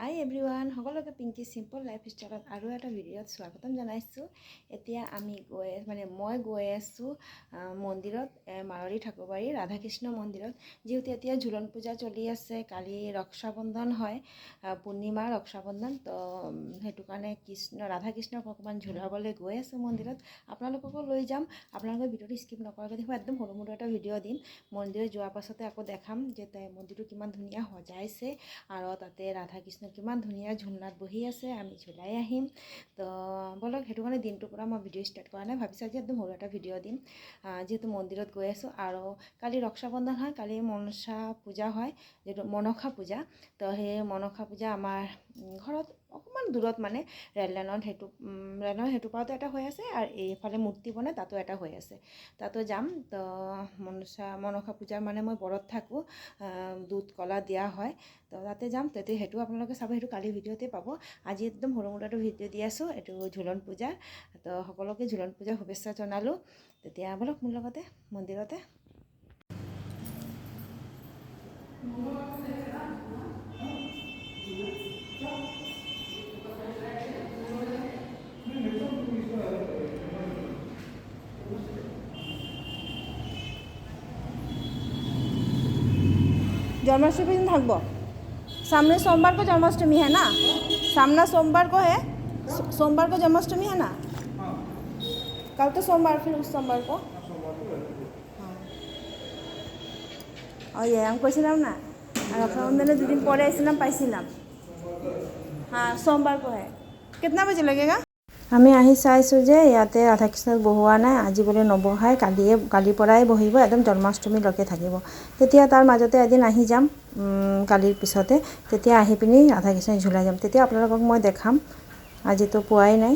হাই everyone, সকলোকে Pinky simple লাইফষ্টাইলত আৰু এটা ভিডিঅ'ত স্বাগতম জনাইছোঁ। এতিয়া মই গৈ আছোঁ মন্দিৰত, মাৰলী ঠাকুৰবাৰী ৰাধাকৃষ্ণ মন্দিৰত। যিহেতু এতিয়া ঝুলন পূজা চলি আছে, কালি ৰক্ষাবন্ধন হয়, পূৰ্ণিমাৰ ৰক্ষাবন্ধন, তো সেইটো কাৰণে ৰাধাকৃষ্ণক অকণমান ঝুলাবলৈ গৈ আছোঁ মন্দিৰত। আপোনালোককো লৈ যাম। আপোনালোকে ভিডিঅ'টো স্কিপ নকৰাকৈ দেখোন, একদম সৰু সৰু এটা ভিডিঅ' দিম। মন্দিৰত যোৱাৰ পাছতে আকৌ দেখাম যে মন্দিৰটো কিমান ধুনীয়া সজাইছে আৰু তাতে ৰাধাকৃষ্ণ কিমান ধুনীয়া ঝুলনাত বহি আছে, আমি ঝুলাই আহিম। তো বলক, সেইটো কাৰণে দিনটোৰ পৰা মই ভিডিঅ' ষ্টাৰ্ট কৰা নাই, ভাবিছোঁ আজি একদম সৰু এটা ভিডিঅ' দিম। যিহেতু মন্দিৰত গৈ আছোঁ আৰু কালি ৰক্ষাবন্ধন হয়, কালি মনসা পূজা হয়, যিহেতু মনসা পূজা। তো সেই মনসা পূজা আমাৰ ঘৰত অকণমান দূৰত, মানে ৰেল লাইনৰ সেইটো পাৰতে এটা হৈ আছে, আৰু এইফালে মূৰ্তি বনাই তাতো এটা হৈ আছে, তাতো যাম। তো মনসা পূজাৰ মানে মই ব্ৰত থাকোঁ, দুধ কলা দিয়া হয়, তো তাতে যাম। তেতিয়া সেইটো আপোনালোকে চাব, সেইটো কালি ভিডিঅ'তে পাব। আজি একদম সৰু মৰু এটা ভিডিঅ' দি আছোঁ, এইটো ঝুলন পূজা। তো সকলোকে ঝুলন পূজাৰ শুভেচ্ছা জনালোঁ। তেতিয়া বলক মোৰ লগতে মন্দিৰতে। जन्माष्टमी दिन थकबो। सामने सोमवार को जन्माष्टमी है ना, सामना सोमवार को है, सोमवार को जन्माष्टमी है ना। कल तो सोमवार, फिर उस सोमवार को हाँ ये हम কৈছিলাম না, আর রক্ষাবন্ধনে দুদিন পরে এসেছিলাম, পাইছিলাম। हाँ सोमवार को है। कितना बजे लगेगा? আমি আহি চাইছোঁ যে ইয়াতে ৰাধাকৃষ্ণক বহোৱা নাই, আজি বোলে নবহাই, কালিৰ পৰাই বহিব, একদম জন্মাষ্টমীলৈকে থাকিব। তেতিয়া তাৰ মাজতে এদিন আহি যাম, কালিৰ পিছতে, তেতিয়া আহি পিনি ৰাধাকৃষ্ণক ঝুলাই যাম, তেতিয়া আপোনালোকক মই দেখাম। আজিতো পোৱাই নাই।